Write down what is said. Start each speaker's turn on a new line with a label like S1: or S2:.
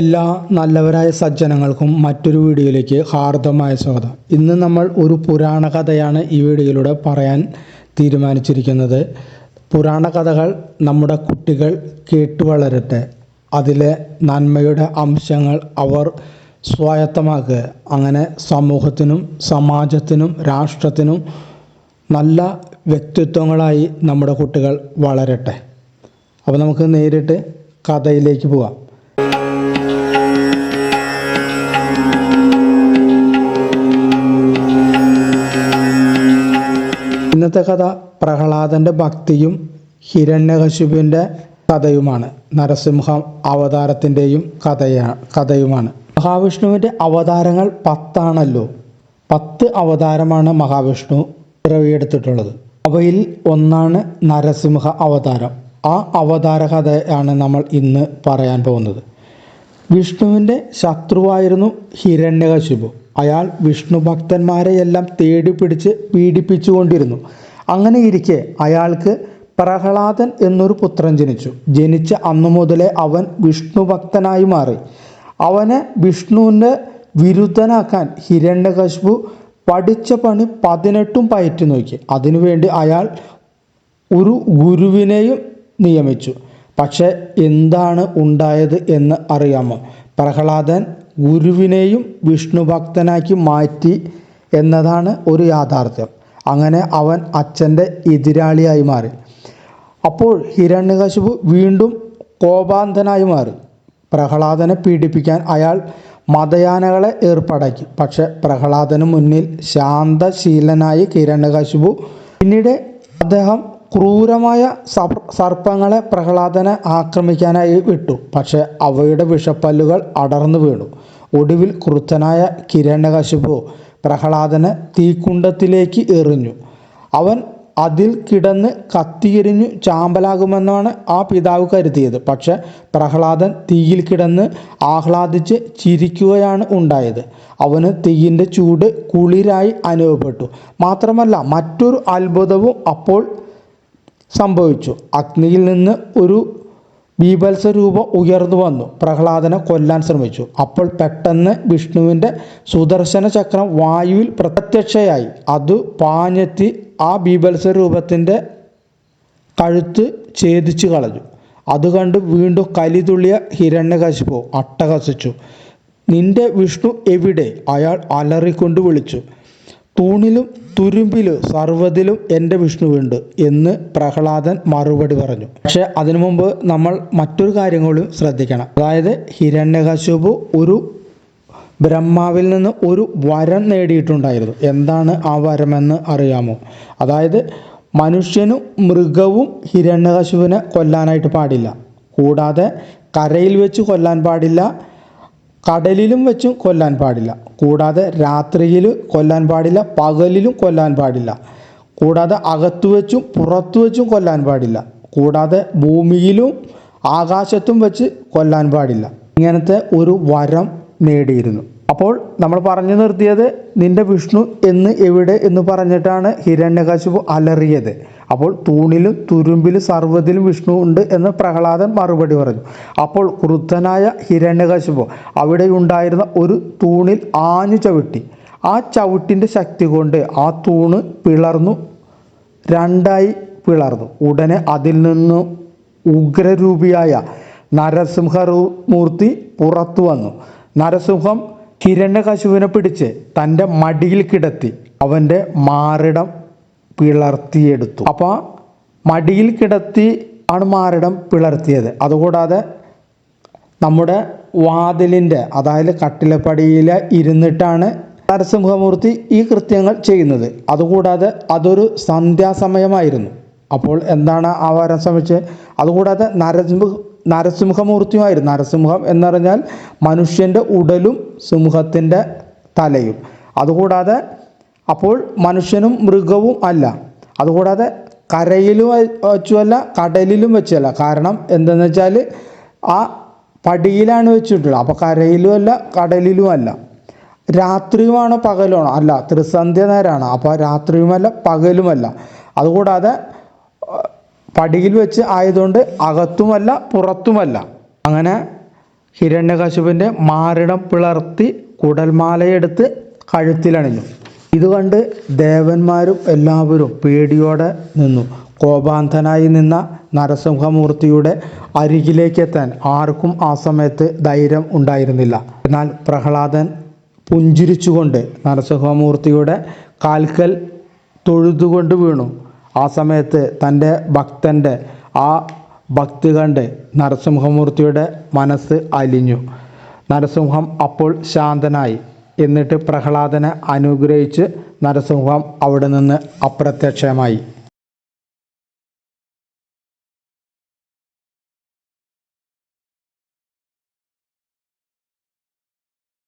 S1: എല്ലാ നല്ലവരായ സജ്ജനങ്ങൾക്കും മറ്റൊരു വീഡിയോയിലേക്ക് ഹാർദമായ സ്വാഗതം. ഇന്ന് നമ്മൾ ഒരു പുരാണ കഥയാണ് ഈ വീഡിയോയിലൂടെ പറയാൻ തീരുമാനിച്ചിരിക്കുന്നത്. പുരാണ കഥകൾ നമ്മുടെ കുട്ടികൾ കേട്ടു വളരട്ടെ, അതിലെ നന്മയുടെ അംശങ്ങൾ അവർ സ്വായത്തമാക്കുക. അങ്ങനെ സമൂഹത്തിനും സമാജത്തിനും രാഷ്ട്രത്തിനും നല്ല വ്യക്തിത്വങ്ങളായി നമ്മുടെ കുട്ടികൾ വളരട്ടെ. അപ്പോൾ നമുക്ക് നേരിട്ട് കഥയിലേക്ക് പോകാം. ഇന്നത്തെ കഥ പ്രഹ്ലാദൻ്റെ ഭക്തിയും ഹിരണ്യകശിപുവിൻ്റെ കഥയുമാണ്. നരസിംഹ അവതാരത്തിൻ്റെയും കഥയുമാണ്. മഹാവിഷ്ണുവിൻ്റെ അവതാരങ്ങൾ 10 10 അവതാരമാണ് മഹാവിഷ്ണു പിറവിയെടുത്തിട്ടുള്ളത്. അവയിൽ ഒന്നാണ് നരസിംഹ അവതാരം. ആ അവതാര കഥയാണ് നമ്മൾ ഇന്ന് പറയാൻ പോകുന്നത്. വിഷ്ണുവിൻ്റെ ശത്രുവായിരുന്നു ഹിരണ്യകശിപു. അയാൾ വിഷ്ണു ഭക്തന്മാരെയെല്ലാം തേടി പിടിച്ച് പീഡിപ്പിച്ചുകൊണ്ടിരുന്നു. അങ്ങനെ ഇരിക്കെ അയാൾക്ക് പ്രഹ്ലാദൻ എന്നൊരു പുത്രൻ ജനിച്ചു. ജനിച്ച അന്നു മുതലേ അവൻ വിഷ്ണു ഭക്തനായി മാറി. അവനെ വിഷ്ണുവിൻ്റെ വിരുദ്ധനാക്കാൻ ഹിരണ്യകശിപു പഠിച്ച പണി 18 പയറ്റി നോക്കി. അതിനുവേണ്ടി അയാൾ ഒരു ഗുരുവിനെയും നിയമിച്ചു. പക്ഷെ എന്താണ് ഉണ്ടായത് എന്ന് അറിയാമോ? പ്രഹ്ലാദൻ ഗുരുവിനെയും വിഷ്ണു ഭക്തനാക്കി മാറ്റി എന്നതാണ് ഒരു യാഥാർത്ഥ്യം. അങ്ങനെ അവൻ അച്ഛൻ്റെ എതിരാളിയായി മാറി. അപ്പോൾ ഹിരണ്യകശിപു വീണ്ടും കോപാന്ധനായി മാറി. പ്രഹ്ലാദനെ പീഡിപ്പിക്കാൻ അയാൾ മതയാനകളെ ഏർപ്പാടാക്കി. പക്ഷെ പ്രഹ്ലാദന് മുന്നിൽ ശാന്തശീലനായി ഹിരണ്യകശിപു. പിന്നീട് അദ്ദേഹം ക്രൂരമായ സർപ്പങ്ങളെ പ്രഹ്ലാദനെ ആക്രമിക്കാനായി വിട്ടു. പക്ഷെ അവയുടെ വിഷപ്പല്ലുകൾ അടർന്നു വീണു. ഒടുവിൽ ക്രുദ്ധനായ ഹിരണ്യകശിപു പ്രഹ്ലാദനെ തീക്കുണ്ടത്തിലേക്ക് എറിഞ്ഞു. അവൻ അതിൽ കിടന്ന് കത്തിയെരിഞ്ഞു ചാമ്പലാകുമെന്നാണ് ആ പിതാവ് കരുതിയത്. പക്ഷെ പ്രഹ്ലാദൻ തീയിൽ കിടന്ന് ആഹ്ലാദിച്ച് ചിരിക്കുകയാണ് ഉണ്ടായത്. അവന് തീയിൻ്റെ ചൂട് കുളിരായി അനുഭവപ്പെട്ടു. മാത്രമല്ല മറ്റൊരു അത്ഭുതവും അപ്പോൾ സംഭവിച്ചു. അഗ്നിയിൽ നിന്ന് ഒരു ബീഭത്സ രൂപം ഉയർന്നു വന്നു പ്രഹ്ലാദനെ കൊല്ലാൻ ശ്രമിച്ചു. അപ്പോൾ പെട്ടെന്ന് വിഷ്ണുവിൻ്റെ സുദർശന ചക്രം വായുവിൽ പ്രത്യക്ഷയായി. അത് പാഞ്ഞെത്തി ആ ബീഭത്സ രൂപത്തിൻ്റെ കഴുത്ത് ഛേദിച്ചു കളഞ്ഞു. അതുകണ്ട് വീണ്ടും കലിതുള്ളിയ ഹിരണ്യകശിപു അട്ടഹസിച്ചു. നിന്റെ വിഷ്ണു എവിടെ? അയാൾ അലറിക്കൊണ്ട് വിളിച്ചു. തൂണിലും തുരുമ്പിലും സർവ്വതിലും എൻ്റെ വിഷ്ണുവുണ്ട് എന്ന് പ്രഹ്ലാദൻ മറുപടി പറഞ്ഞു. പക്ഷെ അതിനു മുമ്പ് നമ്മൾ മറ്റൊരു കാര്യം കൂടി ശ്രദ്ധിക്കണം. അതായത് ഹിരണ്യകശിപു ഒരു ബ്രഹ്മാവിൽ നിന്ന് ഒരു വരം നേടിയിട്ടുണ്ടായിരുന്നു. എന്താണ് ആ വരമെന്ന് അറിയാമോ? അതായത് മനുഷ്യനും മൃഗവും ഹിരണ്യകശിപുവിനെ കൊല്ലാനായിട്ട് പാടില്ല. കൂടാതെ കരയിൽ വെച്ച് കൊല്ലാൻ പാടില്ല, കടലിലും വെച്ചും കൊല്ലാൻ പാടില്ല. കൂടാതെ രാത്രിയിൽ കൊല്ലാൻ പാടില്ല, പകലിലും കൊല്ലാൻ പാടില്ല. കൂടാതെ അകത്തു വെച്ചും പുറത്തു വെച്ചും കൊല്ലാൻ പാടില്ല. കൂടാതെ ഭൂമിയിലും ആകാശത്തും വെച്ച് കൊല്ലാൻ പാടില്ല. ഇങ്ങനത്തെ ഒരു വരം നേടിയിരുന്നു. അപ്പോൾ നമ്മൾ പറഞ്ഞു നിർത്തിയത് നിന്റെ വിഷ്ണു എന്ന് എവിടെ എന്ന് പറഞ്ഞിട്ടാണ് ഹിരണ്യകശിപു അലറിയത്. അപ്പോൾ തൂണിലും തുരുമ്പിലും സർവ്വതിലും വിഷ്ണു ഉണ്ട് എന്ന് പ്രഹ്ലാദൻ മറുപടി പറഞ്ഞു. അപ്പോൾ ക്രുദ്ധനായ ഹിരണ്യകശിപു അവിടെ ഉണ്ടായിരുന്ന ഒരു തൂണിൽ ആഞ്ഞു ചവിട്ടി. ആ ചവിട്ടിൻ്റെ ശക്തി കൊണ്ട് ആ തൂണ് പിളർന്നു 2 പിളർന്നു. ഉടനെ അതിൽ നിന്ന് ഉഗ്രരൂപിയായ നരസിംഹമൂർത്തി പുറത്തു വന്നു. നരസിംഹം ഹിരണ്യകശിപുവിനെ പിടിച്ച് തൻ്റെ മടിയിൽ കിടത്തി അവൻ്റെ മാറിടം പിളർത്തിയെടുത്തു. അപ്പോൾ മടിയിൽ കിടത്തി ആണ് മാറിടം പിളർത്തിയത്. അതുകൂടാതെ നമ്മുടെ വാതിലിൻ്റെ അതായത് കട്ടിലപ്പടിയിൽ ഇരുന്നിട്ടാണ് നരസിംഹമൂർത്തി ഈ കൃത്യങ്ങൾ ചെയ്യുന്നത്. അതുകൂടാതെ അതൊരു സന്ധ്യാസമയമായിരുന്നു. അപ്പോൾ എന്താണ് ആ വരം ശ്രമിച്ചത്? അതുകൂടാതെ നരസിംഹമൂർത്തിയുമായിരുന്നു. നരസിംഹം എന്ന് പറഞ്ഞാൽ മനുഷ്യൻ്റെ ഉടലും സിംഹത്തിൻ്റെ തലയും. അതുകൂടാതെ അപ്പോൾ മനുഷ്യനും മൃഗവും അല്ല. അതുകൂടാതെ കരയിലും വെച്ചുമല്ല, കടലിലും വെച്ചല്ല. കാരണം എന്തെന്ന് വെച്ചാൽ ആ പടിയിലാണ് വെച്ചിട്ടുള്ളത്. അപ്പോൾ കരയിലും അല്ല, കടലിലും അല്ല. രാത്രിയുമാണോ പകലാണോ? അല്ല, ത്രിസന്ധ്യ നേരമാണ്. അപ്പോൾ രാത്രിയുമല്ല പകലുമല്ല. അതുകൂടാതെ പടിയിൽ വെച്ച് ആയതുകൊണ്ട് അകത്തുമല്ല പുറത്തുമല്ല. അങ്ങനെ ഹിരണ്യകശിപുവിൻ്റെ മാറിടം പിളർത്തി കുടൽമാലയെടുത്ത് കഴുത്തിലണിഞ്ഞു. ഇത് കണ്ട് ദേവന്മാരും എല്ലാവരും പേടിയോടെ നിന്നു. കോപാന്ധനായി നിന്ന നരസിംഹമൂർത്തിയുടെ അരികിലേക്കെത്താൻ ആർക്കും ആ സമയത്ത് ധൈര്യം ഉണ്ടായിരുന്നില്ല. എന്നാൽ പ്രഹ്ലാദൻ പുഞ്ചിരിച്ചുകൊണ്ട് നരസിംഹമൂർത്തിയുടെ കാൽക്കൽ തൊഴുതുകൊണ്ട് വീണു. ആ സമയത്ത് തൻ്റെ ഭക്തൻ്റെ ആ ഭക്തി കണ്ട് നരസിംഹമൂർത്തിയുടെ മനസ്സ് അലിഞ്ഞു. നരസിംഹം അപ്പോൾ ശാന്തനായി. എന്നിട്ട് പ്രഹ്ലാദനെ അനുഗ്രഹിച്ച് നരസിംഹം അവിടെ നിന്ന് അപ്രത്യക്ഷമായി.